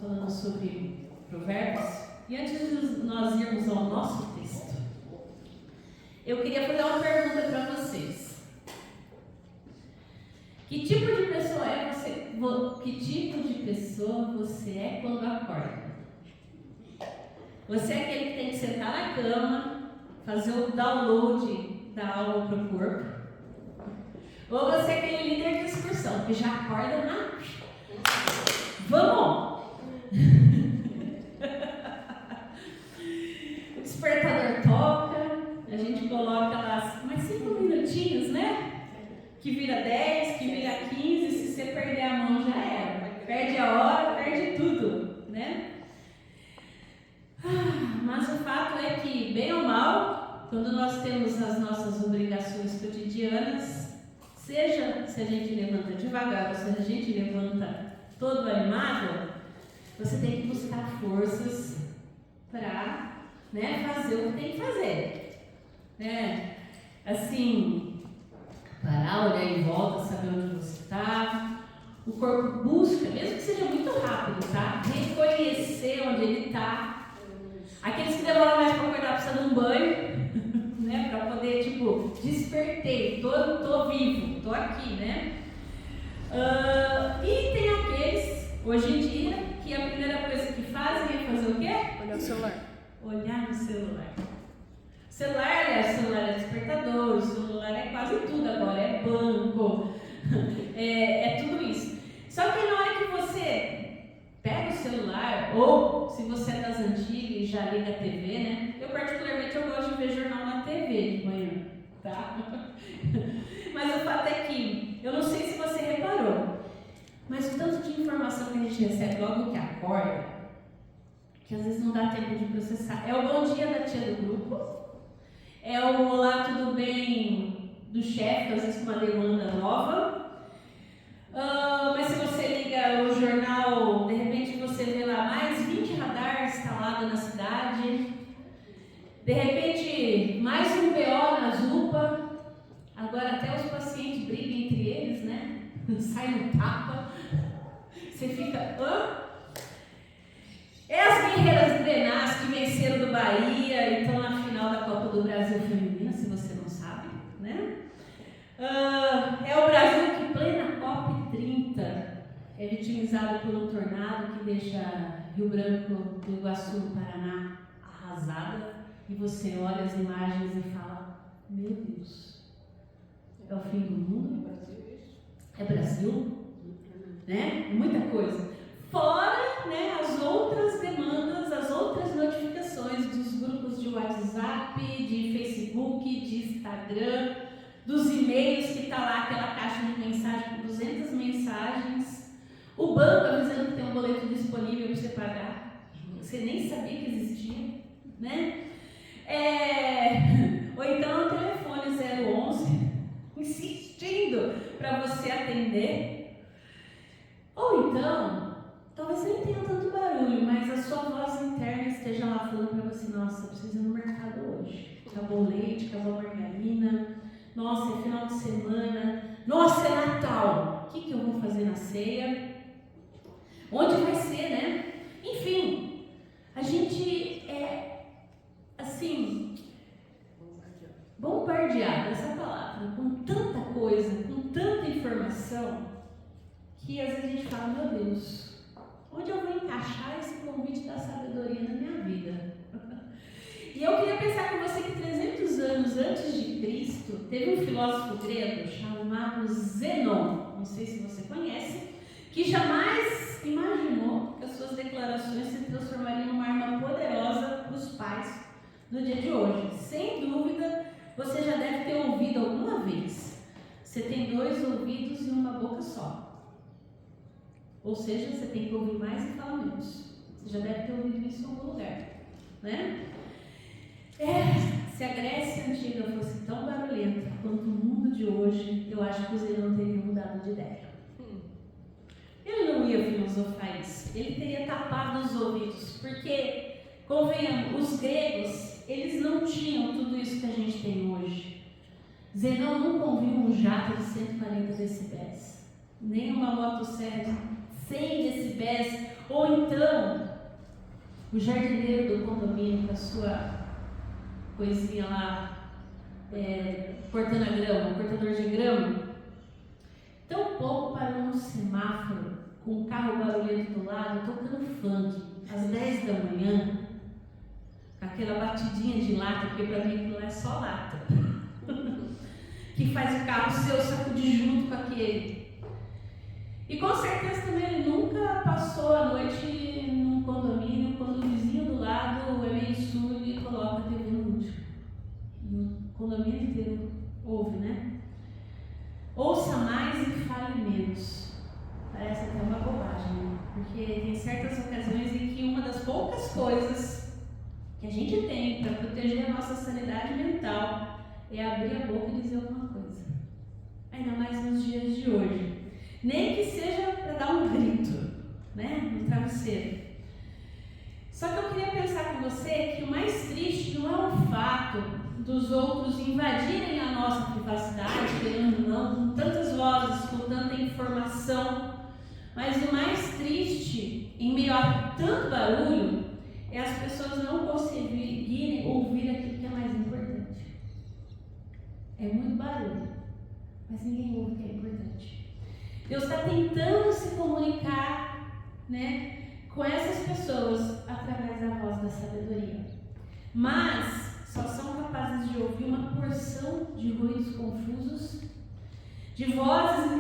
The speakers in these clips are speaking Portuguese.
falando sobre Provérbios. E antes de nós irmos ao nosso texto, eu queria fazer uma pergunta para vocês. Que tipo de pessoa é você? Que tipo de pessoa você é quando acorda? Você é aquele que tem que sentar na cama, fazer o download da alma para o corpo? Ou você é aquele líder de excursão que já acorda na... Vamos! O despertador toca, a gente coloca lá mais 5 minutinhos, né? Que vira 10, que vira 15, se você perder a mão já era. Perde a hora, perde tudo, né? Mas o fato é que, bem ou mal, quando nós temos as nossas obrigações cotidianas, seja se a gente levanta devagar ou se a gente levanta todo animado, você tem que buscar forças para, fazer o que tem que fazer. Assim, parar, olhar em volta, saber onde você está. O corpo busca, mesmo que seja muito rápido, tá? Reconhecer onde ele está. Aqueles que demoram mais para acordar precisam de um banho, né? Para poder, despertei, tô vivo, tô aqui, né? E tem aqueles, hoje em dia, que a primeira coisa que fazem é fazer o quê? Olhar o celular. Olhar no celular. Celular é despertador, o celular é quase tudo agora, é banco, é tudo isso. Só que na hora que você pega o celular, ou se você é das antigas e já liga a TV, né? Eu particularmente gosto de ver jornal na TV de manhã, tá? Mas o fato é que, eu não sei se você reparou, mas o tanto de informação que a gente recebe logo que acorda, que às vezes não dá tempo de processar. É o bom dia da tia do grupo, é o olá, tudo bem do chefe, às vezes com uma demanda nova. Mas se você liga o jornal, de repente você vê lá mais 20 radares instalados na cidade, de repente mais um BO nas UPA, agora até os pacientes brigam entre eles, né? Sai no tapa, você fica, É as guerreiras grenás que venceram do Bahia e estão na final da Copa do Brasil Feminina, se você não sabe, né? É o Brasil que, plena COP30, é vitimizado por um tornado que deixa Rio Branco do Iguaçu, Paraná, arrasada, e você olha as imagens e fala, meu Deus, é o fim do mundo? É Brasil? Né? Muita coisa. Fora, as outras demandas, as outras notificações dos grupos de WhatsApp, de Facebook, de Instagram, dos e-mails que está lá aquela caixa de mensagem com 200 mensagens, o banco avisando que tem um boleto disponível para você pagar, você nem sabia que existia, né? Ou então o telefone 011 insistindo para você atender, ou então talvez você nem tenha tanto barulho, mas a sua voz interna esteja lá falando para você, nossa, eu preciso ir no mercado hoje. Acabou o leite, acabou a margarina, nossa, é final de semana, nossa, é Natal, o que eu vou fazer na ceia? Onde vai ser, né? Enfim, a gente é, assim, bombardeado, essa palavra, com tanta coisa, com tanta informação, que às vezes a gente fala, meu Deus, onde eu vou encaixar esse convite da sabedoria na minha vida? E eu queria pensar com você que 300 anos antes de Cristo, teve um filósofo grego chamado Zenon, não sei se você conhece, que jamais imaginou que as suas declarações se transformariam numa arma poderosa para os pais do dia de hoje. Sem dúvida, você já deve ter ouvido alguma vez, você tem 2 ouvidos e uma boca só. Ou seja, você tem que ouvir mais e falar menos. Você já deve ter ouvido isso em algum lugar, né? Se a Grécia Antiga fosse tão barulhenta quanto o mundo de hoje, eu acho que o Zenão teria mudado de ideia. Ele não ia filosofar isso. Ele teria tapado os ouvidos, porque, convenhamos, os gregos, eles não tinham tudo isso que a gente tem hoje. Zenão nunca ouviu um jato de 140 decibéis, nem uma motosserra 100 decibéis, ou então o jardineiro do condomínio com a sua coisinha lá, cortando a grama, cortador de grama, tão pouco parou num semáforo com um carro barulhento do lado, tocando funk, às 10 da manhã, com aquela batidinha de lata, porque para mim aquilo é só lata, que faz o carro seu sacudir junto com aquele. E com certeza também ele nunca passou a noite num condomínio quando o vizinho do lado é meio surdo e coloca a TV no último. E o condomínio inteiro ouve, né? Ouça mais e fale menos. Parece até uma bobagem, né? Porque tem certas ocasiões em que uma das poucas coisas que a gente tem para proteger a nossa sanidade mental é abrir a boca e dizer alguma coisa. Ainda mais nos dias de hoje. Nem que seja para dar um grito, né? No travesseiro. Só que eu queria pensar com você que o mais triste não é o fato dos outros invadirem a nossa privacidade, querendo ou não, com tantas vozes, com tanta informação, mas o mais triste, em meio a tanto barulho, é as pessoas não conseguirem ouvir aquilo que é mais importante. É muito barulho, mas ninguém ouve o que é importante. Deus está tentando se comunicar, né, com essas pessoas através da voz da sabedoria. Mas só são capazes de ouvir uma porção de ruídos confusos, de vozes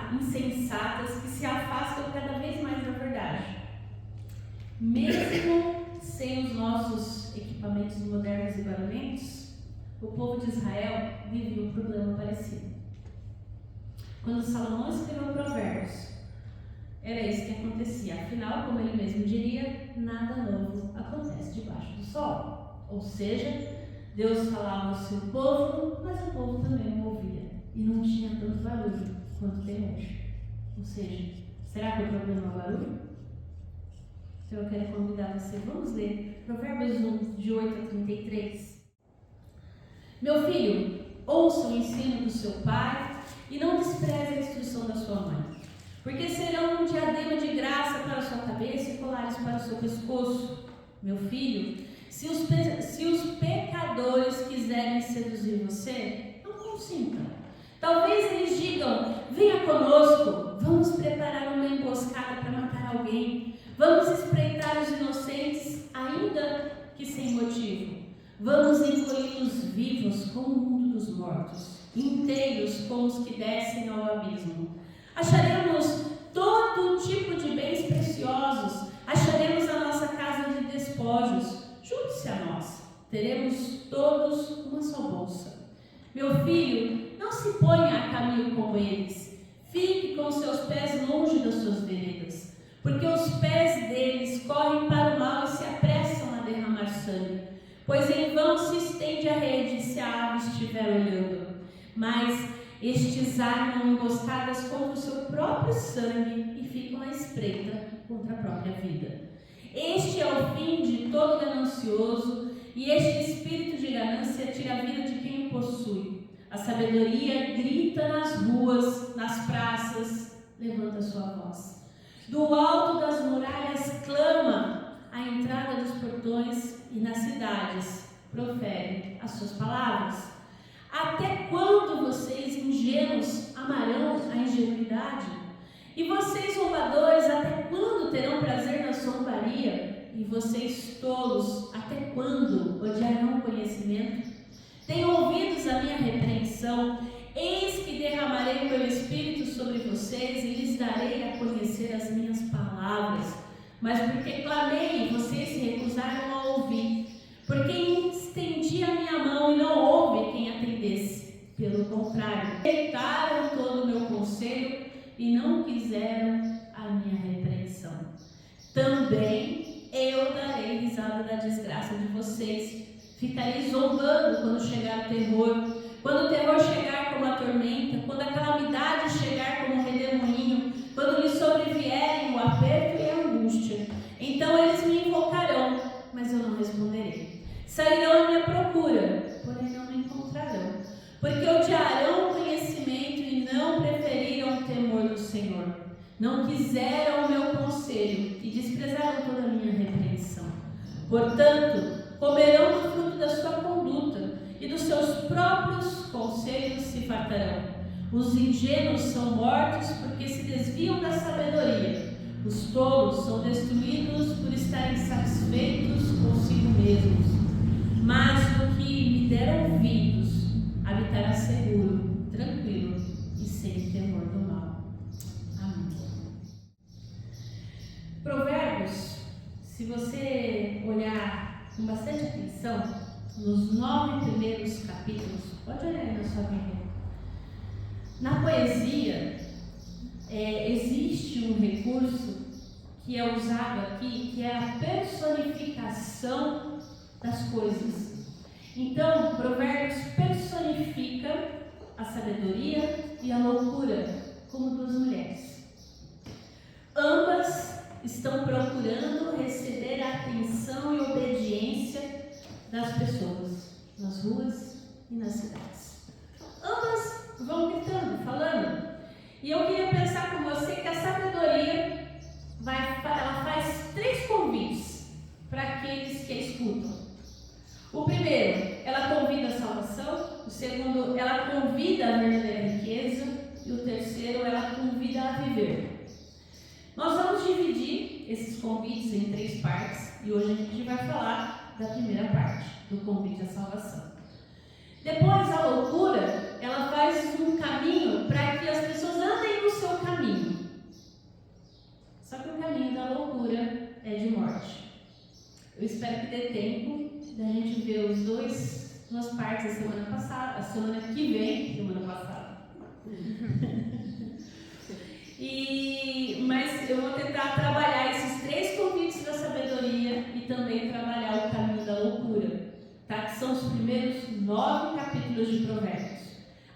insensatas que se afastam cada vez mais da verdade. Mesmo sem os nossos equipamentos modernos e barulhentos, o povo de Israel vivia um problema parecido. Quando Salomão escreveu Provérbios, era isso que acontecia. Afinal, como ele mesmo diria, nada novo acontece debaixo do sol. Ou seja, Deus falava ao seu povo, mas o povo também não ouvia. E não tinha tanto barulho quanto tem hoje. Ou seja, será que o problema é o barulho? Então eu quero convidar você, vamos ler Provérbios 1, de 8 a 33. Meu filho, ouça o ensino do seu pai e não despreze a instrução da sua mãe, porque serão um diadema de graça para a sua cabeça e colares para o seu pescoço. Meu filho, se os pecadores quiserem seduzir você, não consinta. Talvez eles digam, venha conosco, vamos preparar uma emboscada para matar alguém, vamos espreitar os inocentes, ainda que sem motivo. Vamos engoli-los vivos como o mundo dos mortos, inteiros como os que descem ao abismo. Acharemos todo tipo de bens preciosos, acharemos a nossa casa de despojos. Junte-se a nós, teremos todos uma só bolsa. Meu filho, não se ponha a caminho com eles, fique com seus pés longe das suas veredas, porque os pés deles correm para o mal e se apressam a derramar sangue. Pois em vão se estende a rede se a ave estiver olhando. Mas estes armam emboscadas contra o seu próprio sangue e ficam à espreita contra a própria vida. Este é o fim de todo ganancioso, e este espírito de ganância tira a vida de quem o possui. A sabedoria grita nas ruas, nas praças, levanta sua voz. Do alto das muralhas clama, à entrada dos portões e nas cidades profere as suas palavras. Até quando vocês ingênuos amarão a ingenuidade? E vocês zombadores, até quando terão prazer na zombaria? E vocês tolos, até quando odiarão o conhecimento? Tenham ouvidos a minha repreensão, eis que derramarei o meu espírito sobre vocês e lhes darei a conhecer as minhas palavras. Mas porque clamei, vocês se recusaram a ouvir. Porque estendi a minha mão e não houve quem atendesse. Pelo contrário, rejeitaram todo o meu conselho e não quiseram a minha repreensão. Também eu darei risada da desgraça de vocês. Ficarei zombando quando chegar o terror. Quando o terror chegar como a tormenta, quando a calamidade chegar como um redemoinho, quando lhes sobrevierem o aperto e a angústia, então eles me invocarão, mas eu não responderei. Sairão à minha procura, porém não me encontrarão, porque odiarão o conhecimento e não preferiram o temor do Senhor. Não quiseram o meu conselho e desprezaram toda a minha repreensão. Portanto, comerão do fruto da sua conduta, e dos seus próprios conselhos se fartarão. Os ingênuos são mortos porque se desviam da sabedoria. Os tolos são destruídos por estarem satisfeitos consigo mesmos. Mas o que me der ouvidos habitará seguro, tranquilo e sem temor do mal. Amém. Provérbios, se você olhar com bastante atenção, nos 9 primeiros capítulos, pode olhar aí na sua Bíblia. Na poesia, existe um recurso que é usado aqui, que é a personificação das coisas. Então, Provérbios personifica a sabedoria e a loucura como duas mulheres. Ambas estão procurando receber a atenção e obediência das pessoas, nas ruas e nas cidades. Ambas vão gritando, falando. E eu queria pensar com você que a sabedoria ela faz 3 convites para aqueles que a escutam. O primeiro, ela convida a salvação. O segundo, ela convida a verdadeira riqueza. E o terceiro, ela convida a viver. Nós vamos dividir esses convites em 3 partes. E hoje a gente vai falar da primeira parte, do convite à salvação. Depois, a loucura, ela faz um caminho para que as pessoas andem no seu caminho. Só que o caminho da loucura é de morte. Eu espero que dê tempo da gente ver duas partes a semana passada, a semana que vem, semana passada. Mas eu vou tentar trabalhar esses 3 convites da sabedoria e também trabalhar o caminho da loucura, tá? Que são os primeiros 9 capítulos de Provérbios.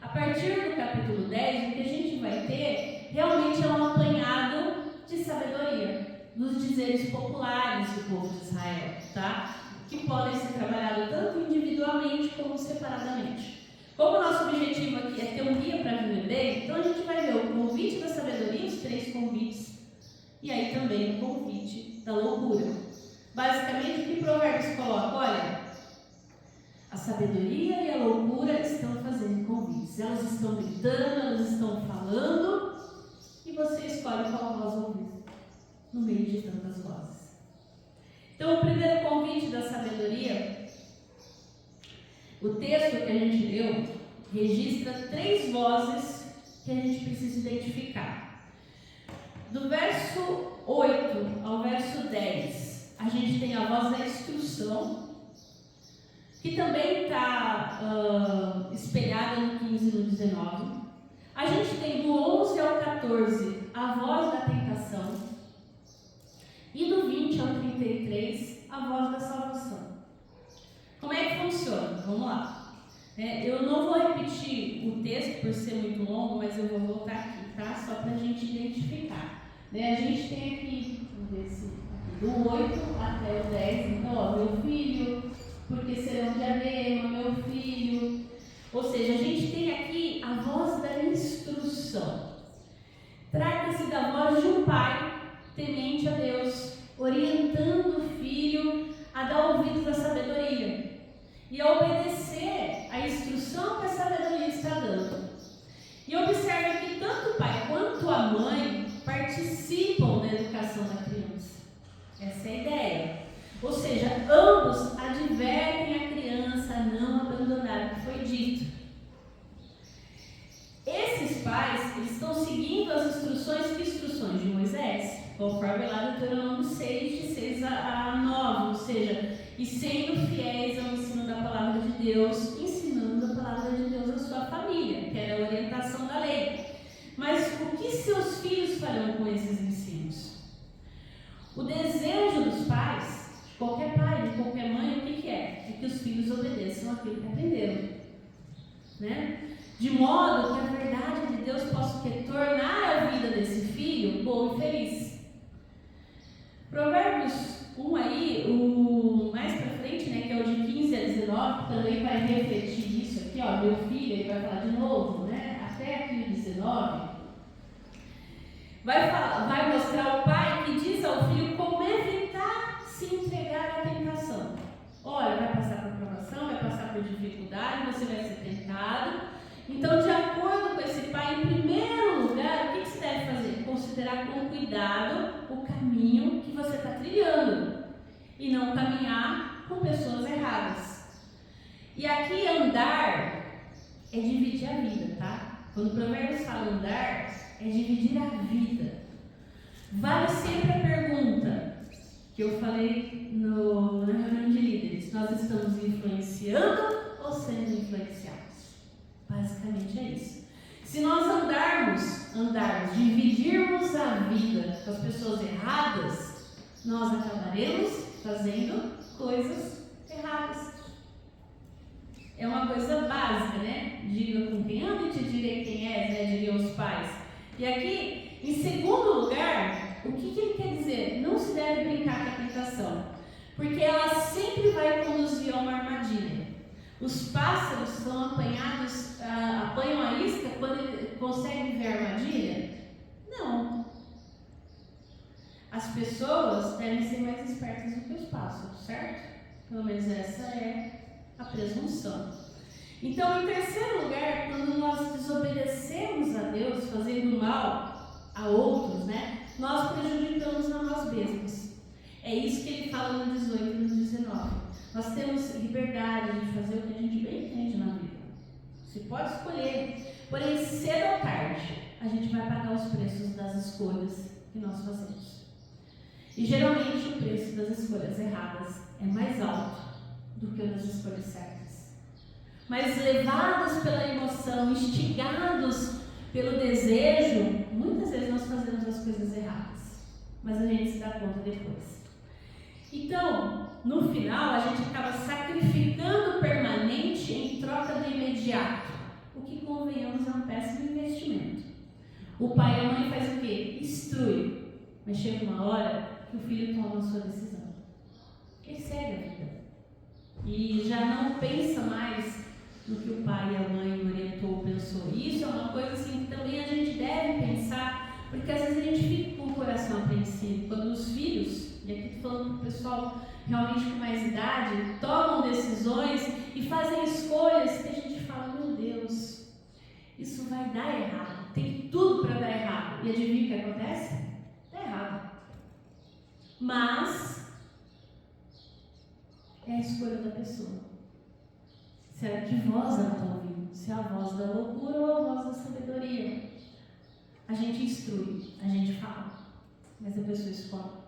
A partir do capítulo 10, o que a gente vai ter realmente é um apanhado de sabedoria, dos dizeres populares do povo de Israel, tá? Que podem ser trabalhados tanto individualmente como separadamente. Como o nosso objetivo aqui é ter um guia para viver bem, então a gente vai ver o convite da sabedoria, os 3 convites, e aí também o convite da loucura. Basicamente, o que Provérbios coloca? Olha, a sabedoria e a loucura estão fazendo convites. Elas estão gritando, elas estão falando, e você escolhe qual voz ouvir no meio de tantas vozes. Então, o primeiro convite da sabedoria, o texto que a gente leu, registra 3 vozes que a gente precisa identificar. Do verso 8 ao verso 10, a gente tem a voz da instrução, que também está espelhada no 15 e no 19. A gente tem do 11 ao 14 a voz da tentação, e do 20 ao 33 a voz da salvação. Como é que funciona? Vamos lá. Eu não vou repetir o texto por ser muito longo, mas eu vou voltar aqui, tá? Só para a gente identificar. A gente tem aqui, vamos ver se aqui, do 8 até o 10, então, ó, meu filho, porque serão diadema, meu filho. Ou seja, a gente tem aqui a voz da instrução. Trata-se da voz de um pai temente a Deus, orientando o filho a dar ouvidos à sabedoria e a obedecer à instrução que a sabedoria está dando. E observe que tanto o pai quanto a mãe participam da educação da criança. Essa é a ideia. Ou seja, ambos advertem a criança a não abandonar o que foi dito. Esses pais, eles estão seguindo as instruções, que instruções de Moisés? Conforme lá no Deuteronômio 6, de 6 a 9, ou seja, e sendo fiéis ao ensino da palavra de Deus, ensinando a palavra de Deus à sua família, que era a orientação da lei. Mas o que seus filhos farão com esses ensinos? O desejo dos pais, de qualquer pai, de qualquer mãe, o que é? É que os filhos obedeçam aquilo que aprenderam, né? De modo que a verdade de Deus possa tornar a vida desse filho boa e feliz. Provérbios 1 aí, o mais pra frente, né, que é o de 15 a 19, também vai refletir isso aqui, ó, meu filho, ele vai falar de novo, né, até aqui o 19, vai mostrar o pai que diz ao filho como evitar se entregar à tentação. olhar com cuidado o caminho que você está trilhando e não caminhar com pessoas erradas. E aqui andar é dividir a vida, tá? Quando o Provérbios fala andar, é dividir a vida. Vale sempre a pergunta que eu falei na reunião de líderes: nós estamos influenciando ou sendo influenciados? Basicamente é isso. Se nós andarmos, dividirmos a vida com as pessoas erradas, nós acabaremos fazendo coisas erradas. É uma coisa básica, né? Diga com quem anda e te direi quem és, né? Diriam os pais. E aqui, em segundo lugar, o que ele quer dizer? Não se deve brincar com a tentação, porque ela sempre vai conduzir a uma armadilha. Os pássaros são apanhados, apanham a isca quando eles conseguem ver a armadilha? Não. As pessoas devem ser mais espertas do que os pássaros, certo? Pelo menos essa é a presunção. Então, em terceiro lugar, quando nós desobedecemos a Deus, fazendo mal a outros, né, nós prejudicamos a nós mesmos. É isso que ele fala no 18 e no 19. Nós temos liberdade de fazer o que a gente bem entende na vida. Você pode escolher, porém, cedo ou tarde, a gente vai pagar os preços das escolhas que nós fazemos. E geralmente o preço das escolhas erradas é mais alto do que o das escolhas certas. Mas levados pela emoção, instigados pelo desejo, muitas vezes nós fazemos as coisas erradas, mas a gente se dá conta depois. Então, no final, a gente acaba sacrificando o permanente em troca do imediato, o que, convenhamos, é um péssimo investimento. O pai e a mãe faz o quê? Instrui, mas chega uma hora que o filho toma a sua decisão. Ele segue a vida e já não pensa mais no que o pai e a mãe orientou, pensou. Isso é uma coisa assim que também a gente deve pensar, porque às vezes a gente fica com o coração apreensivo quando os filhos, e aqui estou falando para o pessoal realmente com mais idade, tomam decisões e fazem escolhas que a gente fala: meu Deus, isso vai dar errado, tem tudo para dar errado. E adivinha o que acontece? Dá errado. Mas é a escolha da pessoa. Se é que voz ela está ouvindo, se é a voz da loucura ou a voz da sabedoria. A gente instrui, a gente fala, mas a pessoa escolhe.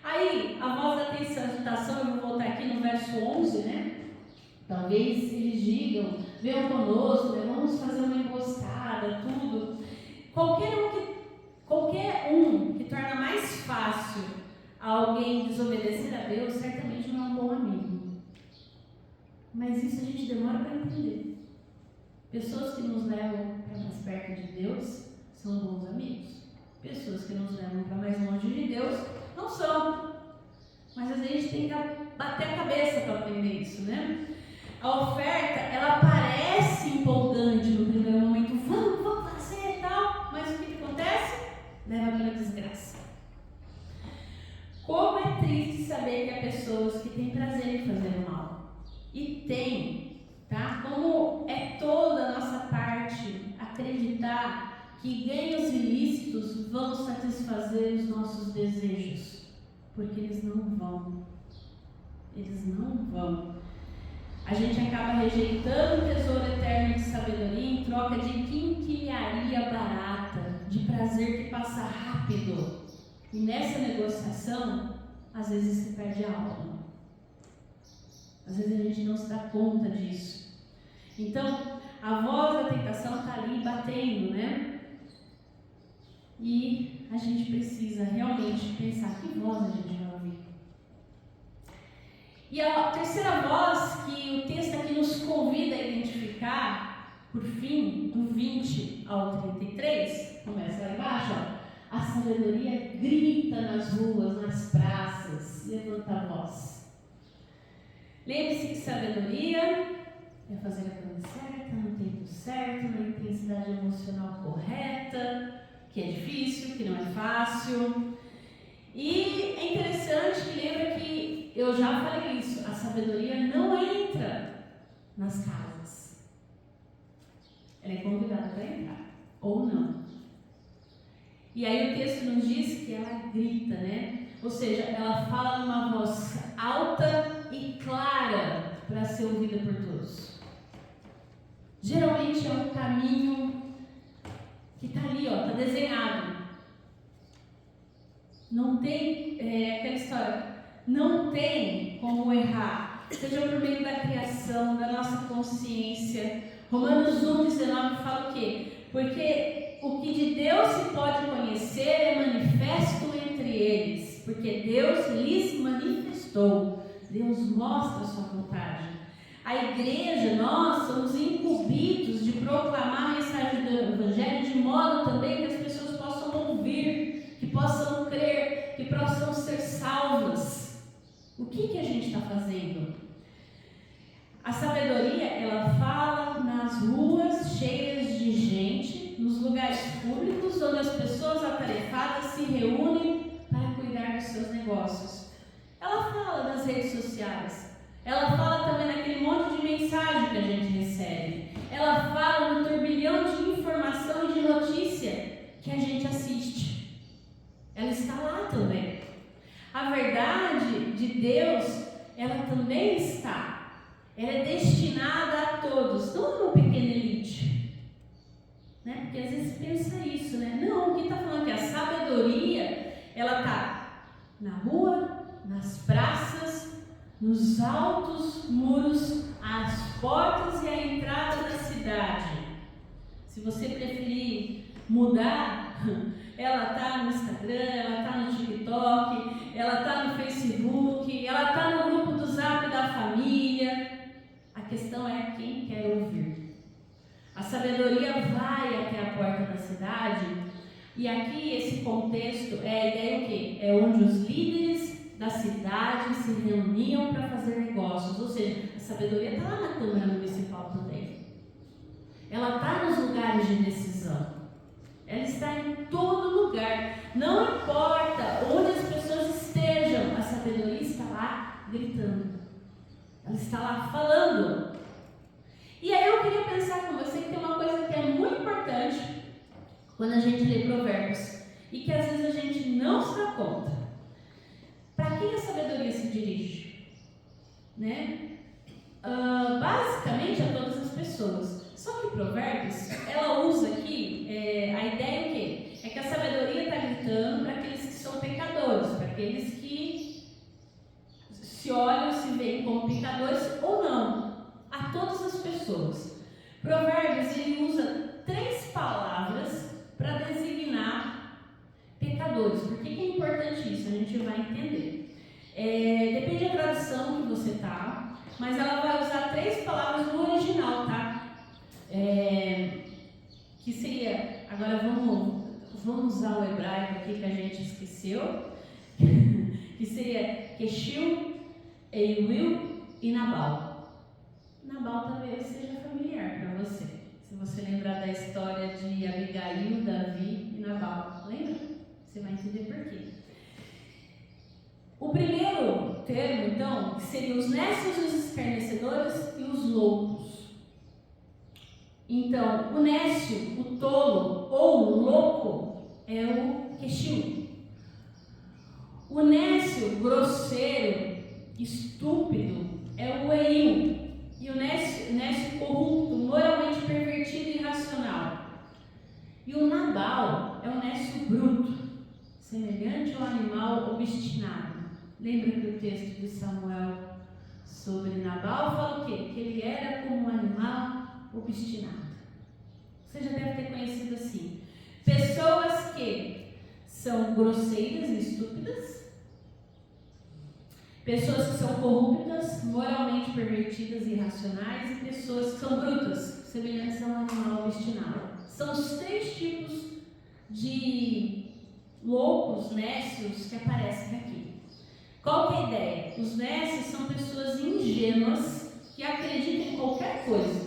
Aí, a voz da tentação, eu vou voltar aqui no verso 11, né? Talvez eles digam: venham conosco, né? Vamos fazer uma emboscada, tudo. Qualquer um que torna mais fácil alguém desobedecer a Deus, certamente não é um bom amigo. Mas isso a gente demora para entender. Pessoas que nos levam para mais perto de Deus são bons amigos. Pessoas que nos levam para mais longe de Deus não são. Mas às vezes a gente tem que bater a cabeça para aprender isso, né? A oferta, ela parece empolgante no primeiro momento. Vamos fazer e tal. Mas o que acontece? Leva para a desgraça. Como é triste saber que há pessoas que têm prazer em fazer o mal. E tem, tá? Como é toda a nossa parte acreditar que ganhos ilícitos vão satisfazer os nossos desejos, porque eles não vão. Eles não vão. A gente acaba rejeitando o tesouro eterno de sabedoria em troca de quinquilharia barata, de prazer que passa rápido. E nessa negociação, às vezes se perde a alma. Às vezes a gente não se dá conta disso. Então, a voz da tentação está ali batendo, né? E a gente precisa realmente pensar que voz a gente vai ouvir. E a terceira voz que o texto aqui nos convida a identificar, por fim, do 20 ao 33, começa lá embaixo, ó. A sabedoria grita nas ruas, nas praças, levanta a voz. Lembre-se que sabedoria é fazer a coisa certa, no tempo certo, na intensidade emocional correta, que é difícil, que não é fácil. E é interessante que lembra que eu já falei isso, a sabedoria não entra nas casas. Ela é convidada para entrar, ou não. E aí o texto nos diz que ela grita, né? Ou seja, ela fala numa voz alta e clara para ser ouvida por todos. Geralmente é um caminho que está ali, está desenhado. Não tem aquela história, não tem como errar, seja por meio da criação, da nossa consciência. Romanos 1,19 fala o quê? Porque o que de Deus se pode conhecer é manifesto entre eles, porque Deus lhes manifestou, Deus mostra a sua vontade. A igreja, nós somos incumbidos de proclamar a mensagem do Evangelho de modo também que as pessoas possam ouvir, que possam crer, que possam ser salvas. O que a gente está fazendo? A sabedoria, ela fala nas ruas cheias de gente, nos lugares públicos, onde as pessoas atarefadas se reúnem para cuidar dos seus negócios. Ela fala nas redes sociais. Ela fala também naquele monte de mensagem que a gente recebe. Ela fala no turbilhão de informação e de notícia que a gente assiste. Ela está lá também. A verdade de Deus, ela também está. Ela é destinada a todos, não uma pequena elite. Né? Porque às vezes pensa isso, né? Não, o que está falando aqui? A sabedoria, ela está na rua, nas praças, nos altos muros, às portas e à entrada da cidade. Se você preferir mudar, ela está no Instagram, ela está no TikTok, ela está no Facebook, ela está no grupo do Zap da família. A questão é quem quer ouvir. A sabedoria vai até a porta da cidade, e aqui esse contexto é a ideia o quê? É onde os líderes da cidade se reuniam para fazer negócios, ou seja, a sabedoria está lá na Câmara Municipal também. Ela está nos lugares de decisão. Ela está em todo lugar. Não importa onde as pessoas estejam, a sabedoria está lá gritando. Ela está lá falando. E aí eu queria pensar com você que tem uma coisa que é muito importante quando a gente lê Provérbios e que às vezes a gente não se dá conta. Para quem a sabedoria se dirige? Né? Basicamente a todas as pessoas. Só que Provérbios, ela usa aqui a ideia o quê? É que a sabedoria está gritando para aqueles que são pecadores, para aqueles que se olham, se veem como pecadores ou não, a todas as pessoas. Provérbios, ele usa 3 palavras para designar pecadores. Por que é importante isso? A gente vai entender. Depende da tradução que você está, mas ela vai usar 3 palavras no original, tá? Que seria, agora vamos usar o hebraico aqui que a gente esqueceu, que seria Keshil, Eiuil e Nabal. Nabal talvez seja familiar para você, se você lembrar da história de Abigail, Davi e Nabal, lembra? Você vai entender por quê. O primeiro termo, então, que seria os nécios, os escarnecedores e os loucos. Então, o nécio, o tolo ou o louco é o Keshil. O nécio, grosseiro, estúpido é o Eiu. E o nécio corrupto, moralmente pervertido e irracional. E o Nabal é o nécio bruto, semelhante ao animal obstinado. Lembra que o texto de Samuel sobre Nabal fala o quê? Que ele era como um animal obstinado. Você já deve ter conhecido assim. Pessoas que são grosseiras e estúpidas. Pessoas que são corruptas, moralmente pervertidas e irracionais. E pessoas que são brutas, semelhantes a um animal obstinado. São os 3 tipos de loucos, nécios que aparecem aqui. Qual que é a ideia? Os nécios são pessoas ingênuas que acreditam em qualquer coisa,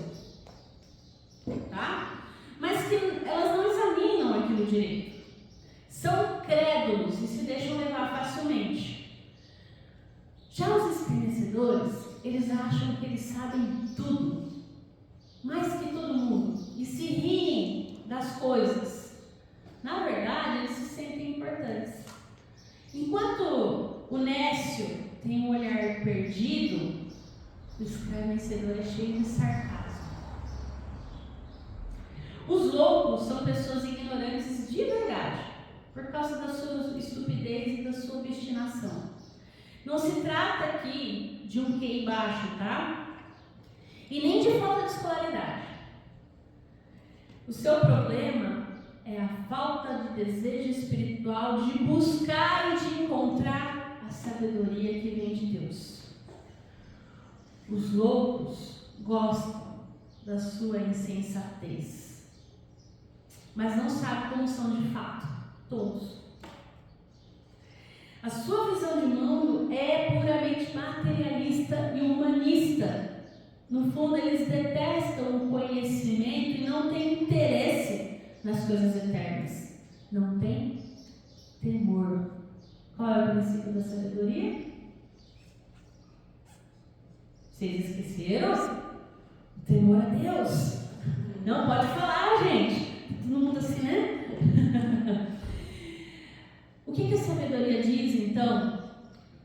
tá? Mas que elas não examinam aquilo direito. São crédulos e se deixam levar facilmente. Já os escarnecedores, eles acham que eles sabem tudo, mais que todo mundo, e se riem das coisas. Na verdade, eles se sentem importantes. Enquanto o nécio tem um olhar perdido, o escarnecedor é cheio de sarcasmo. Os loucos são pessoas ignorantes de verdade, por causa da sua estupidez e da sua obstinação. Não se trata aqui de um QI baixo, tá? E nem de falta de escolaridade. O seu problema é a falta de desejo espiritual de buscar e de encontrar a sabedoria que vem de Deus. Os loucos gostam da sua insensatez, mas não sabem como são de fato, todos. A sua visão de mundo é puramente materialista e humanista. No fundo, eles detestam o conhecimento e não têm interesse nas coisas eternas. Não tem temor. Qual é o princípio da sabedoria? Vocês esqueceram? O temor a Deus. Não pode falar, gente. Todo mundo assim, né? O que a sabedoria diz, então,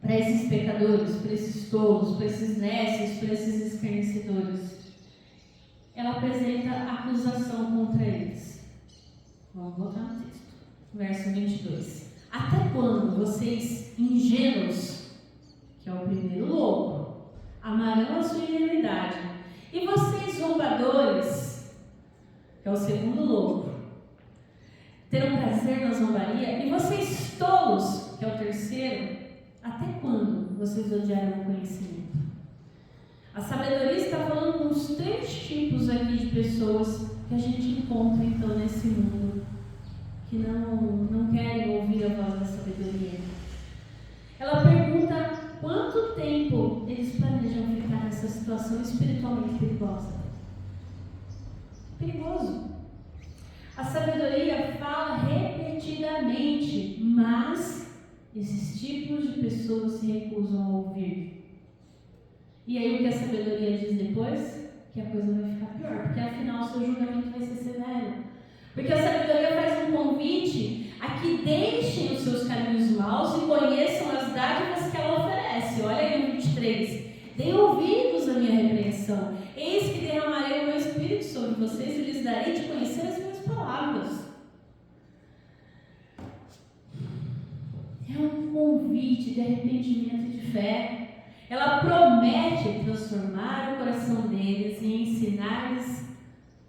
para esses pecadores, para esses tolos, para esses nécios, para esses escarnecedores? Ela apresenta acusação contra eles. Vamos voltar no texto. Verso 22. Até quando vocês, ingênuos, que é o primeiro louco, amarão a sua ingenuidade, e vocês, zombadores, que é o segundo louco, terão prazer na zombaria, e vocês, tolos, que é o terceiro, até quando vocês odiarão o conhecimento? A sabedoria está falando com os três tipos aqui de pessoas que a gente encontra então nesse mundo, que não querem ouvir a voz da sabedoria. Ela pergunta quanto tempo eles planejam ficar nessa situação espiritualmente perigosa. Perigoso. A sabedoria fala repetidamente, mas esses tipos de pessoas se recusam a ouvir. E aí o que a sabedoria diz depois? Que a coisa vai ficar pior, porque afinal o seu julgamento vai ser severo. Porque a sabedoria faz um convite a que deixem os seus caminhos maus e conheçam as dádivas que ela oferece. Olha aí no 23. Deem ouvidos à minha repreensão. Eis que derramarei o meu espírito sobre vocês e lhes darei de conhecer as minhas palavras. É um convite de arrependimento e de fé. Ela promete transformar o coração deles e ensinar-lhes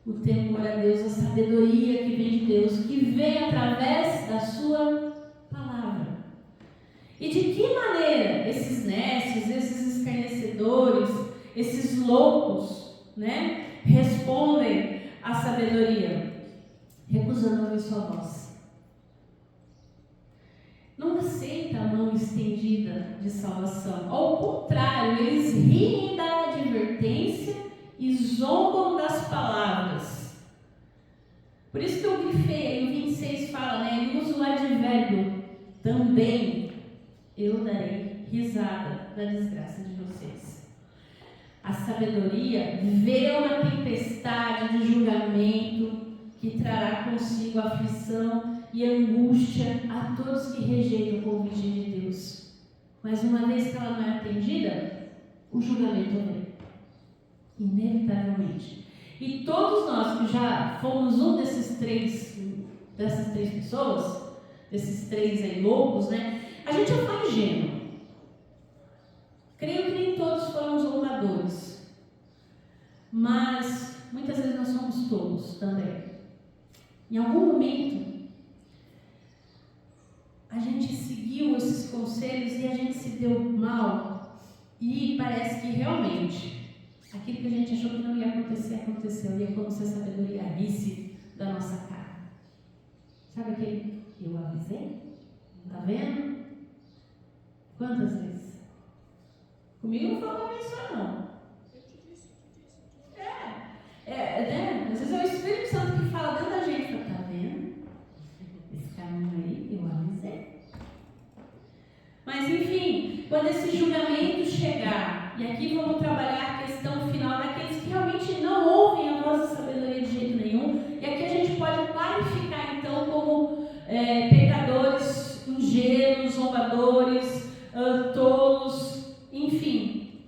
o temor a Deus, a sabedoria que vem de Deus, que vem através da sua palavra. E de que maneira esses nécios, esses escarnecedores, esses loucos, respondem à sabedoria? Recusando ouvir sua voz. Não aceita a mão estendida de salvação. Ao contrário, eles riem da advertência e zombam das palavras. Por isso que eu grifei aí, o 26 fala, ele usa o advérbio também. Eu darei risada da desgraça de vocês. A sabedoria vê uma tempestade de julgamento que trará consigo aflição e angústia a todos que rejeitam o convite de Deus. Mas uma vez que ela não é atendida, o julgamento vem, inevitavelmente. E todos nós que já fomos dessas três pessoas, desses três aí loucos, a gente já foi ingênuo. Creio que nem todos foram zombadores, mas muitas vezes nós somos tolos também. Em algum momento a gente seguiu esses conselhos e a gente se deu mal, e parece que realmente aquilo que a gente achou que não ia acontecer, aconteceu, e é como se a sabedoria risse da nossa cara. Sabe aquele, eu avisei? Tá vendo? Quantas vezes? Comigo não foi uma vez só, não. Às vezes é o Espírito Santo que fala dentro da gente, fala, tá vendo? Esse caminho aí, eu avisei. Mas enfim, quando esse julgamento chegar, e aqui vamos trabalhar a questão final daqueles que realmente não ouvem a voz da sabedoria de jeito nenhum, e aqui a gente pode qualificar então como pecadores, ingênuos, zombadores, tolos, enfim.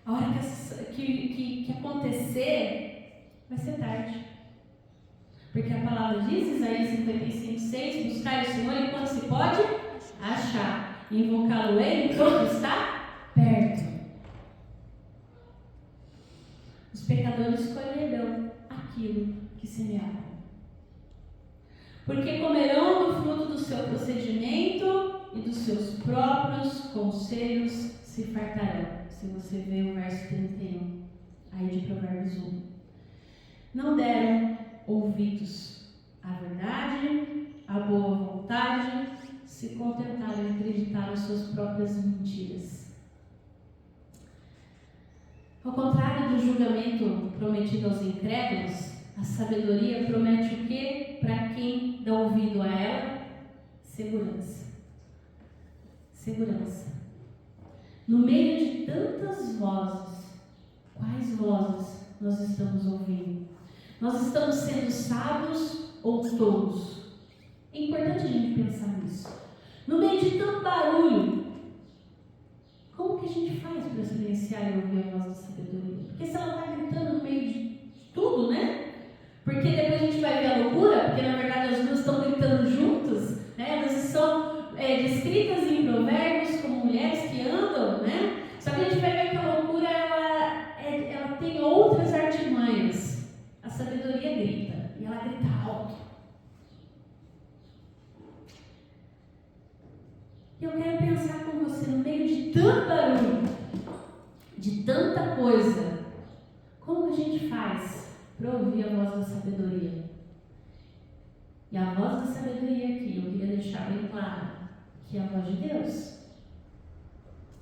A hora que acontecer, vai ser tarde. Porque a palavra diz, Isaías 55:6, buscar o Senhor enquanto se pode achar, invocá-lo-ei enquanto está perto. Os pecadores escolherão aquilo que semearam, porque comerão do fruto do seu procedimento e dos seus próprios conselhos se fartarão. Se você vê o verso 31 aí de Provérbios 1. Não deram ouvidos à verdade, à boa vontade, se contentaram em acreditar nas suas próprias mentiras. Ao contrário do julgamento prometido aos incrédulos, a sabedoria promete o quê? Para quem dá ouvido a ela? Segurança. Segurança. No meio de tantas vozes, quais vozes nós estamos ouvindo? Nós estamos sendo sábios ou tolos? É importante a gente pensar nisso. No meio de tanto barulho, como que a gente faz para silenciar e ouvir a voz da sabedoria? Porque se ela está gritando no meio de tudo, né? Porque depois a gente vai ver a loucura, porque na verdade as duas estão gritando juntas, né? Elas são descritas em provérbios como mulheres que andam, né? Só que a gente vai ver que a loucura ela tem outras artimanhas. A sabedoria grita, e ela grita alto. Eu quero pensar com você no meio de tanto barulho, de tanta coisa, como a gente faz para ouvir a voz da sabedoria? E a voz da sabedoria aqui, eu queria deixar bem claro, que é a voz de Deus.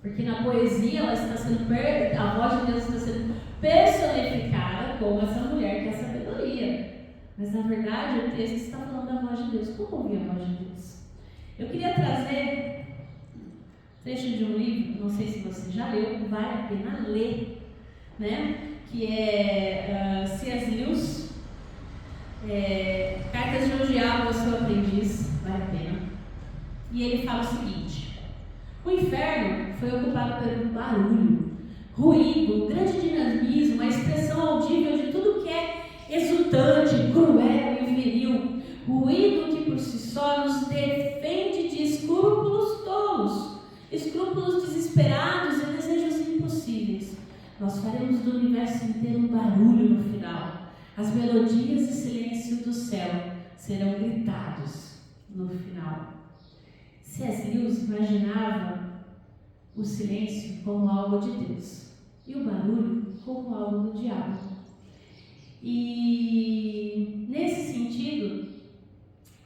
Porque na poesia a voz de Deus está sendo personificada como essa mulher que é a sabedoria. Mas na verdade o texto está falando da voz de Deus. Como ouvir a voz de Deus? Eu queria trazer um trecho de um livro, não sei se você já leu, vale a pena ler, né? Que é C.S. Lewis, Cartas de um Diabo ao Seu Aprendiz, vale a pena. E ele fala o seguinte: o inferno foi ocupado pelo barulho, ruído, grande dinamismo, a expressão audível de tudo que é exultante, cruel e viril, ruído que por si só nos defende de escrúpulos tolos, escrúpulos desesperados e desejos impossíveis. Nós faremos do universo inteiro um barulho no final. As melodias e silêncio do céu serão gritados no final. C.S. Lewis imaginava o silêncio como algo de Deus e o barulho como algo do diabo. E nesse sentido,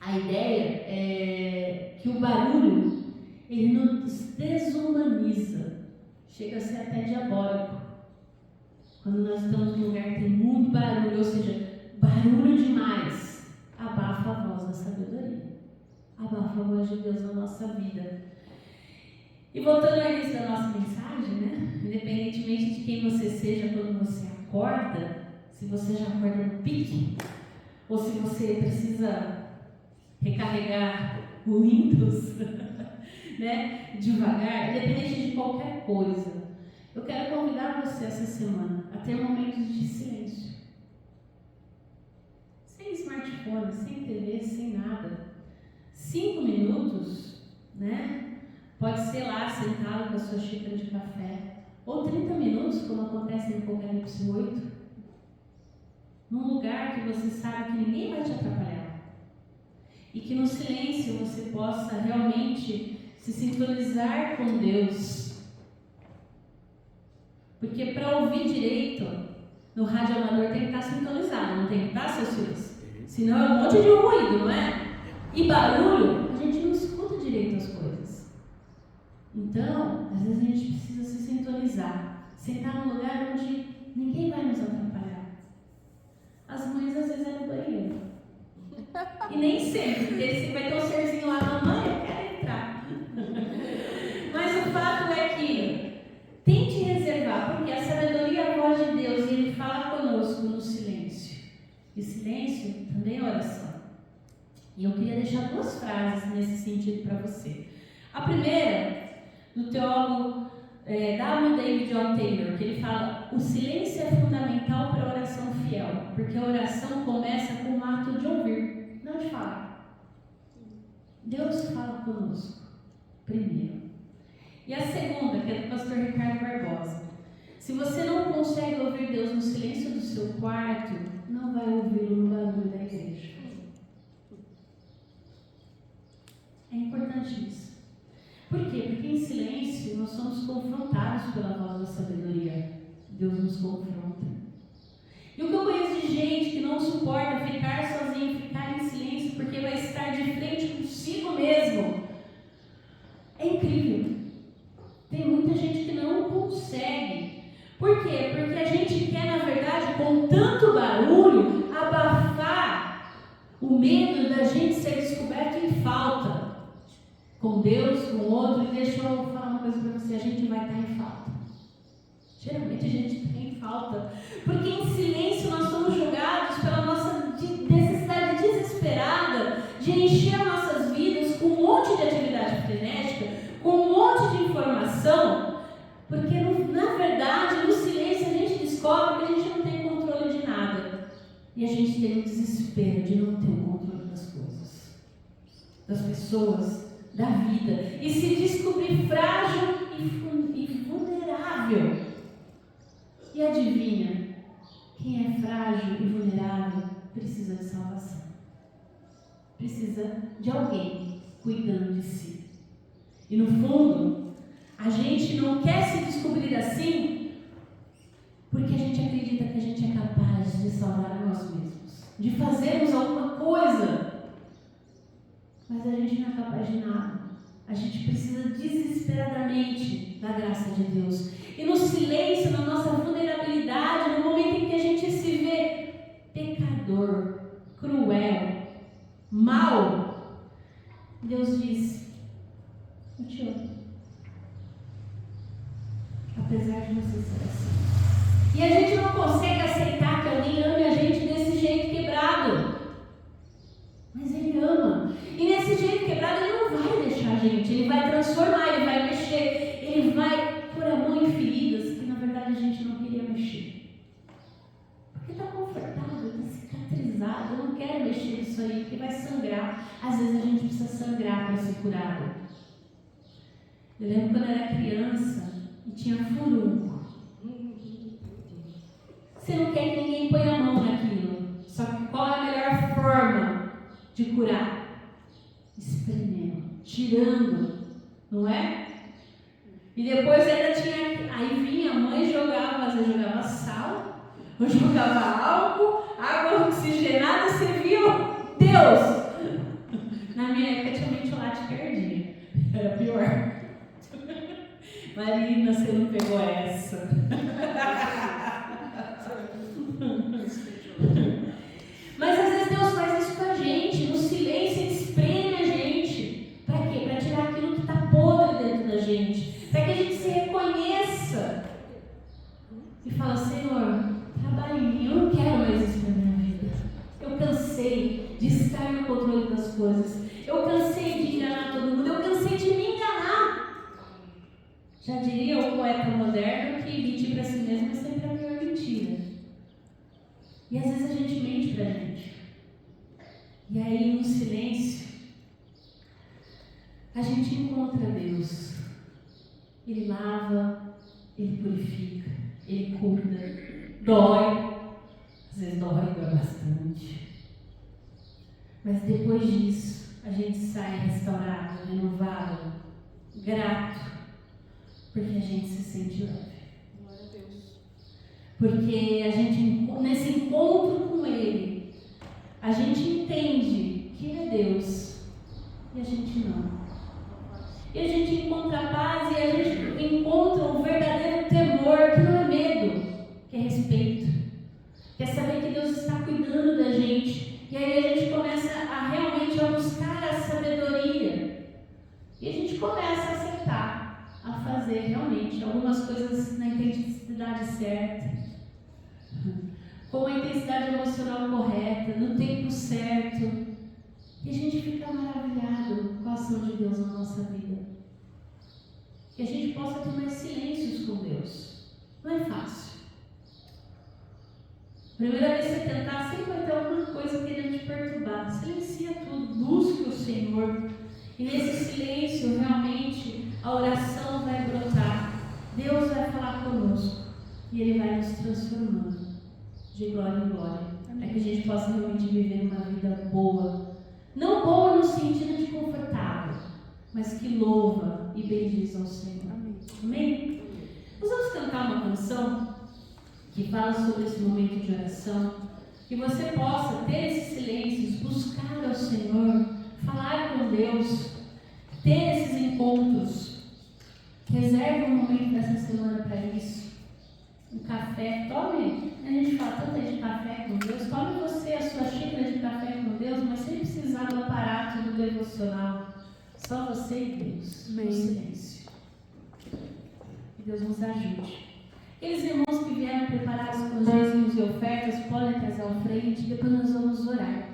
a ideia é que o barulho ele nos desumaniza, chega a ser até diabólico. Quando nós estamos num lugar que tem muito barulho, ou seja, barulho demais, abafa a voz da sabedoria, abafa a voz de Deus na nossa vida. E voltando ao início da nossa mensagem, né? Independentemente de quem você seja quando você acorda, se você já acorda no pique, ou se você precisa recarregar o Windows, né? Devagar, independente de qualquer coisa, eu quero convidar você essa semana a ter momentos de silêncio. Sem smartphone, sem TV, sem nada. 5 minutos, né? Pode ser lá, sentado com a sua xícara de café. Ou 30 minutos, como acontece no Apocalipse 8. Num lugar que você sabe que ninguém vai te atrapalhar. E que no silêncio você possa realmente se sintonizar com Deus. Porque para ouvir direito, no rádio amador tem que estar sintonizado, não tem que estar, seus filhos? Senão é um monte de ruído, não é? E barulho, a gente não escuta direito as coisas. Então, às vezes a gente precisa se sintonizar, sentar num lugar onde ninguém vai nos atrapalhar. As mães às vezes é no banheiro. E nem sempre, porque sempre vai ter um serzinho lá, mamãe, eu quero entrar. Mas o fato é que tente reservar, porque a sabedoria é a voz de Deus e Ele fala conosco no silêncio. E silêncio também é oração. E eu queria deixar 2 frases nesse sentido para você. A primeira, do teólogo W. David O. Taylor, que ele fala: o silêncio é fundamental para a oração fiel, porque a oração começa com o ato de ouvir, não de falar. Deus fala conosco primeiro. E a segunda, que é do pastor Ricardo Barbosa: se você não consegue ouvir Deus no silêncio do seu quarto, não vai ouvi-lo no barulho da igreja. É importante isso. Por quê? Porque em silêncio nós somos confrontados pela voz da sabedoria. Deus nos confronta. E o que eu conheço de gente que não suporta ficar sozinho, ficar em silêncio, porque vai estar de frente consigo mesmo, é incrível. Tem muita gente que não consegue. Por quê? Porque a gente quer, na verdade, com tanto barulho, abafar o medo da gente ser descoberto em falta. Com Deus, com o outro. E deixa eu falar uma coisa para você: a gente vai estar em falta. Geralmente a gente está em falta. Porque em silêncio nós somos julgados pela nossa necessidade desesperada de encher nossas vidas com um monte de atividade frenética, com um monte de informação. Porque na verdade, no silêncio a gente descobre que a gente não tem controle de nada. E a gente tem o desespero de não ter o controle das coisas, das pessoas, da vida, e se descobrir frágil e vulnerável. E adivinha, quem é frágil e vulnerável precisa de salvação, precisa de alguém cuidando de si. E no fundo, a gente não quer se descobrir assim porque a gente acredita que a gente é capaz de salvar a nós mesmos, de fazermos alguma coisa. Mas a gente não é capaz de nada. A gente precisa desesperadamente da graça de Deus. E no silêncio, na nossa vulnerabilidade, no momento em que a gente se vê pecador, cruel, mau, Deus diz: eu te amo. Apesar de você ser assim. E a gente não consegue aceitar que alguém ame a gente desse jeito quebrado. Mas Ele ama. E nesse jeito quebrado Ele não vai deixar a gente. Ele vai transformar, Ele vai mexer. Ele vai pôr a mão em feridas que na verdade a gente não queria mexer. Porque está confortável, está cicatrizado. Eu não quero mexer nisso aí, porque vai sangrar. Às vezes a gente precisa sangrar para ser curado. Eu lembro quando eu era criança e tinha furúnculo. Você não quer que ninguém ponha a mão naquilo. Só que qual é a melhor forma de curar? Espremendo, tirando, não é? E depois ainda tinha, aí vinha a mãe e jogava, às vezes jogava sal, ou jogava álcool, água oxigenada, você viu? Deus! Na minha época tinha metiolate que ardia, era pior. Marina, você não pegou essa. Mas às vezes Deus faz isso com a gente, no silêncio Ele espreme a gente. Para quê? Para tirar aquilo que está podre dentro da gente. Para que a gente se reconheça e fala: Senhor, trabalha em mim, eu não quero mais isso na minha vida. Eu cansei de estar no controle das coisas. Eu cansei de enganar todo mundo. Eu cansei de me enganar. Já diria o poeta moderno que mentir para si mesmo é sempre a pior mentira. E às vezes a gente mente para a gente. E aí no silêncio a gente encontra Deus. Ele lava, Ele purifica, Ele cura, dói. Às vezes dói bastante. Mas depois disso a gente sai restaurado, renovado, grato, porque a gente se sente leve. Glória a Deus. Porque a gente, nesse encontro com Ele, a gente entende que Ele é Deus e a gente não. E a gente encontra paz e a gente encontra um verdadeiro temor, que não é medo, que é respeito, que é saber que Deus está cuidando da gente. E aí a gente começa a realmente buscar a sabedoria. E a gente começa a acertar, a fazer realmente algumas coisas na intensidade certa, com a intensidade emocional correta, no tempo certo. que a gente fica maravilhado com a ação de Deus na nossa vida. Que a gente possa ter mais silêncios com Deus. Não é fácil. Primeira vez que você tentar, sempre vai ter alguma coisa querendo te perturbar. Silencia tudo, busque o Senhor. E nesse silêncio, realmente, a oração vai brotar. Deus vai falar conosco. E Ele vai nos transformando de glória em glória. Para que a gente possa realmente viver uma vida boa. Não boa no sentido de confortável, mas que louva e bendiz ao Senhor. Amém? Nós vamos cantar uma canção que fala sobre esse momento de oração, que você possa ter esses silêncios, buscar ao Senhor, falar com Deus, ter esses encontros. Reserve um momento dessa semana para isso. Um café, tome, a gente fala tanto de café com Deus, tome você a sua xícara de café com Deus, mas sem precisar do aparato do devocional. Só você e Deus, no silêncio. Que Deus nos ajude. Aqueles irmãos que vieram preparados com dízimos e ofertas podem trazer à frente, depois nós vamos orar.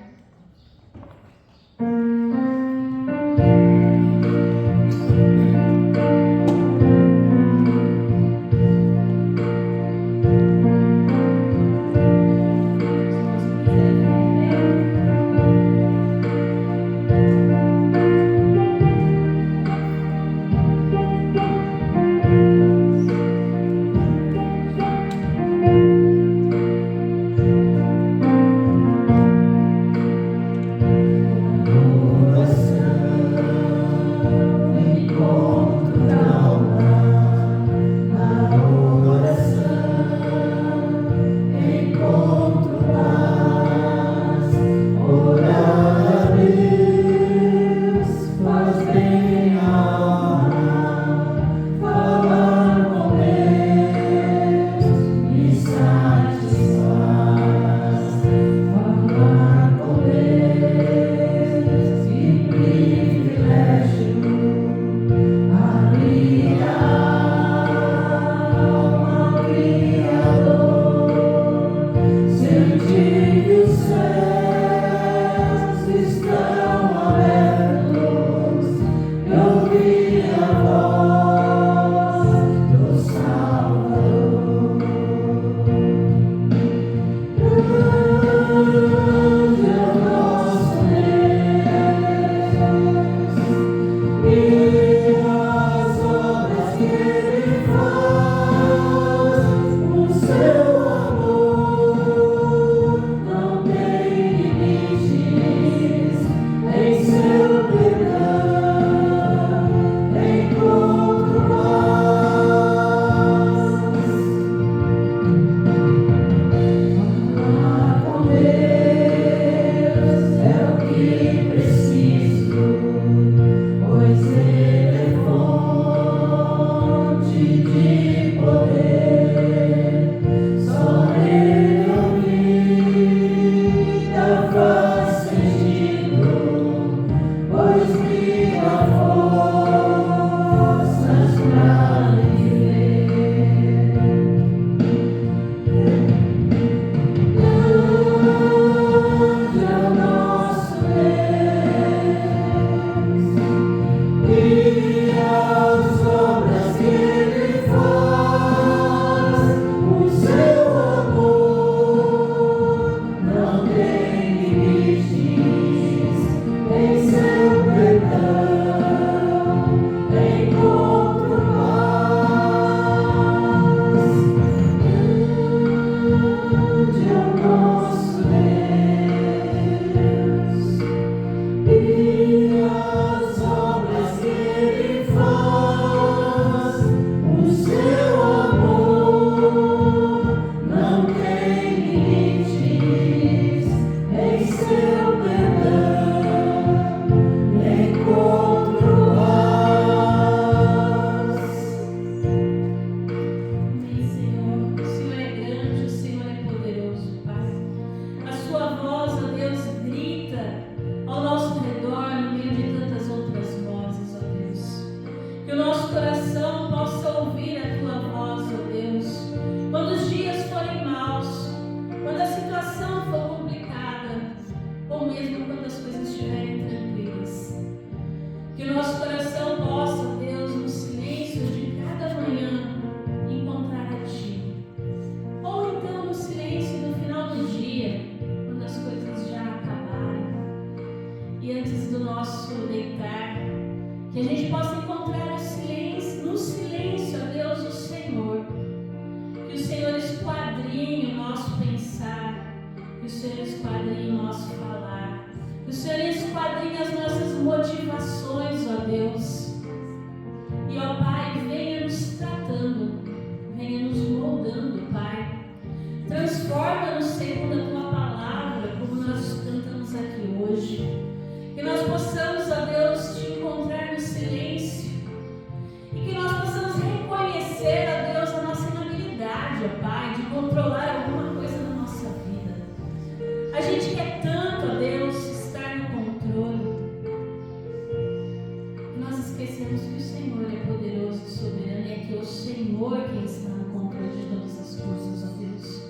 é quem está no controle de todas as coisas, ó Deus.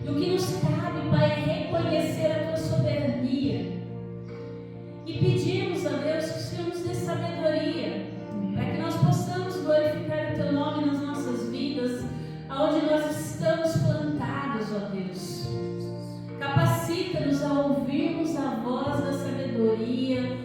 E o que nos cabe, Pai, é reconhecer a Tua soberania e pedimos, ó Deus, que o Senhor nos dê sabedoria para que nós possamos glorificar o Teu nome nas nossas vidas, aonde nós estamos plantados, ó Deus. Capacita-nos a ouvirmos a voz da sabedoria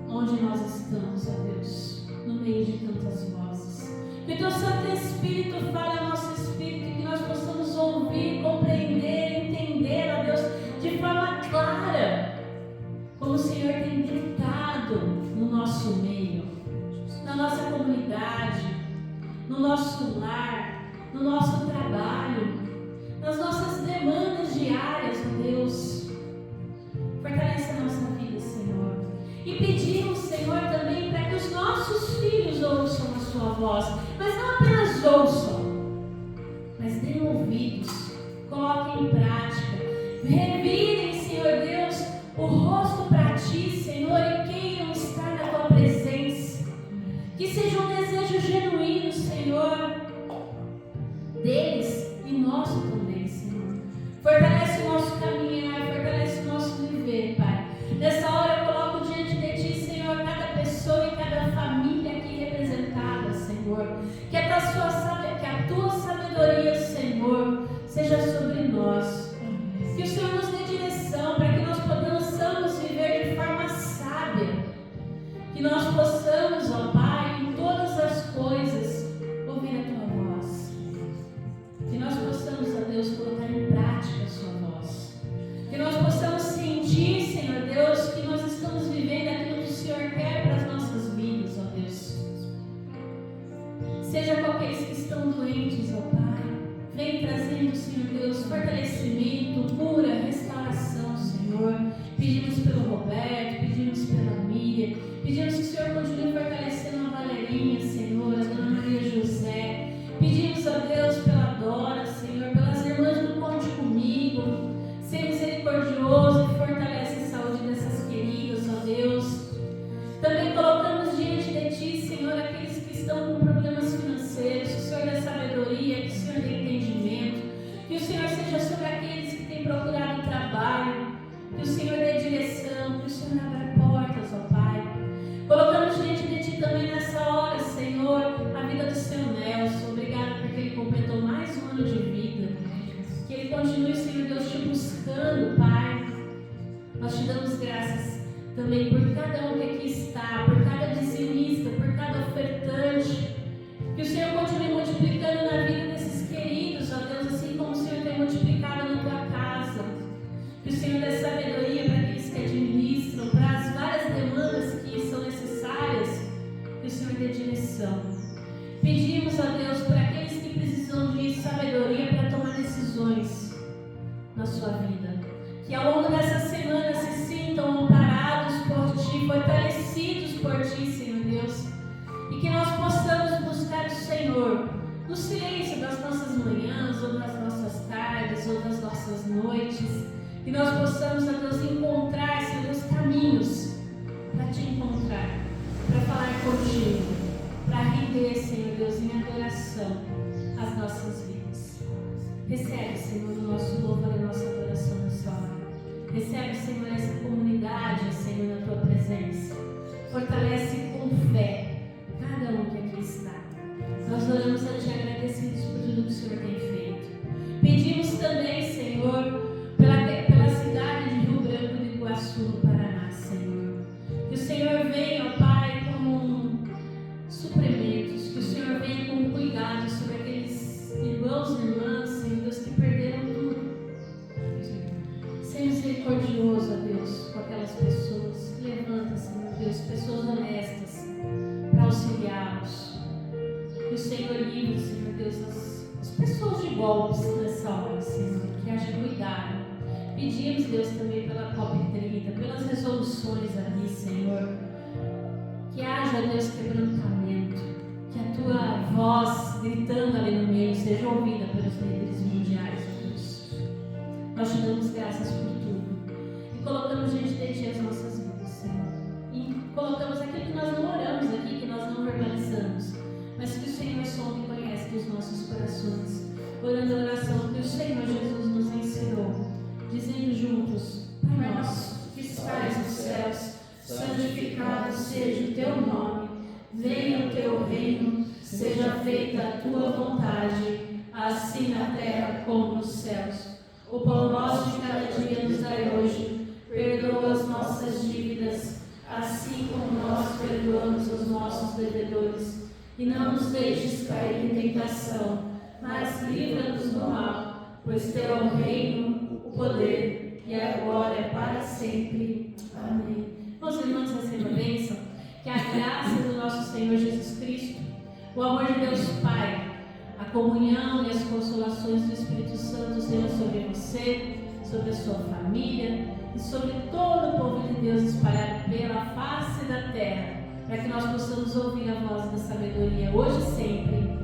onde nós estamos, ó Deus, no meio de tantas vozes. Que o Teu Santo Espírito fale ao nosso espírito e que nós possamos ouvir, compreender, entender, ó Deus, de forma clara, como o Senhor tem gritado no nosso meio, na nossa comunidade, no nosso lar, no nosso trabalho, nas nossas demandas diárias, ó Deus. Fortalece a nossa vida, Senhor. E pedimos, Senhor, também para que os nossos filhos ouçam a Sua voz, mas não apenas ouçam, mas deem ouvidos, coloquem em prática, revirem, Senhor Deus, o rosto para Ti, Senhor, e queiram estar na Tua presença. Que seja um desejo genuíno, Senhor, deles e nosso também, Senhor. Fortalece o nosso caminhar, fortalece o nosso viver, Pai. Nessa hora eu coloco diante de Ti, Senhor, cada pessoa e cada família aqui representada, Senhor. Que a Tua sabedoria, Senhor, seja sobre nós. Que o Senhor nos dê direção para que nós possamos viver de forma sábia. Que nós possamos, ó Pai, em todas as coisas, ouvir a Tua voz. Que nós possamos, ó Deus, colocar em prática a Sua voz. Que nós possamos sentir, Senhor Deus, que nós estamos vivendo aquilo que o Senhor quer para as nossas vidas, ó Deus. Seja com aqueles que estão doentes, ó Pai. Vem trazendo, Senhor Deus, fortalecimento, cura, restauração, Senhor. Pedimos pelo Roberto, pedimos pela Miriam, pedimos que o Senhor continue fortalecendo a Valerinha, Senhor, a Dona Maria José. Pedimos a Deus pela Dora, Senhor, pelas irmãs do Conte Comigo. Seja misericordioso e fortalece a saúde dessas queridas, ó Deus. Também colocamos diante de Ti, Senhor, aqueles que estão com problemas financeiros, que o Senhor dê sabedoria, que o Senhor dê entendimento, que o Senhor seja sobre aqueles que têm procurado trabalho, que o Senhor dê direção, que o Senhor abra portas, ó Pai. Colocamos diante de Ti também nessa hora, Senhor, a vida do Seu Nelson. Obrigada porque ele completou mais um ano de vida. Que ele continue, Senhor Deus, Te buscando, Pai. Nós Te damos graças também por cada um que aqui está, por cada dizimista, por cada ofertante. Que o Senhor continue multiplicando na vida desses queridos, ó Deus, assim como o Senhor tem multiplicado na Tua casa. Que o Senhor dê sabedoria para aqueles que administram, para as várias demandas que são necessárias. Que o Senhor dê direção. Pedimos a Deus por aqueles que precisam de sabedoria para tomar decisões na sua vida. Que ao longo dessa semana se sintam amparados por Ti, fortalecidos por Ti, Senhor Deus. E que nós possamos buscar o Senhor no silêncio das nossas manhãs, ou das nossas tardes, ou das nossas noites. Que nós possamos, a Deus, encontrar, Senhor Deus, caminhos para Te encontrar, para falar contigo, para render, Senhor Deus, em adoração as nossas vidas. Recebe, Senhor, o nosso louvor e a nossa adoração nessa hora. Recebe, Senhor, essa comunidade, Senhor, na Tua presença. Fortalece com fé cada um que aqui está. Nós oramos a Ti agradecidos por tudo que o Senhor tem feito. Pedimos também, Senhor, pela cidade de Rio Branco do Iguaçu, no Paraná, Senhor. Que o Senhor venha, ó Pai, com suprimentos, que o Senhor venha com cuidado sobre aqueles irmãos e irmãs, Senhor Deus, que perderam tudo. Seja misericordioso, ó Deus, com aquelas pessoas. Levanta, Senhor Deus, pessoas honestas para auxiliá-los. Que o Senhor livre, Senhor Deus, as pessoas de golpes nessa hora, Senhor. Que haja cuidado. Pedimos, Deus, também pela COP30, pelas resoluções ali, Senhor. Que haja, Deus, quebrantamento. Que a Tua voz gritando ali no meio seja ouvida pelos líderes mundiais, Deus. Nós Te damos graças por tudo. E colocamos diante de Ti as nossas vidas, Senhor. E colocamos aquilo que nós não oramos aqui, que nós não verbalizamos. Mas que o Senhor sonde e conhece dos nossos corações. Orando a oração que o Senhor Jesus nos ensinou, dizendo juntos: Pai nosso, que estás nos céus, santificado seja o teu nome. Venha o teu reino, seja feita a tua vontade, assim na terra como nos céus. O pão nosso de cada dia nos dai hoje. Perdoa as nossas dívidas, assim como nós perdoamos os nossos devedores. E não nos deixes cair em tentação, mas livra-nos do mal, pois teu é o reino, o poder e a glória para sempre. Amém. Meus irmãos, recebam a bênção. Que a graça do nosso Senhor Jesus Cristo, o amor de Deus Pai, a comunhão e as consolações do Espírito Santo sejam sobre você, sobre a sua família e sobre todo o povo de Deus espalhado pela face da terra, para que nós possamos ouvir a voz da sabedoria hoje e sempre.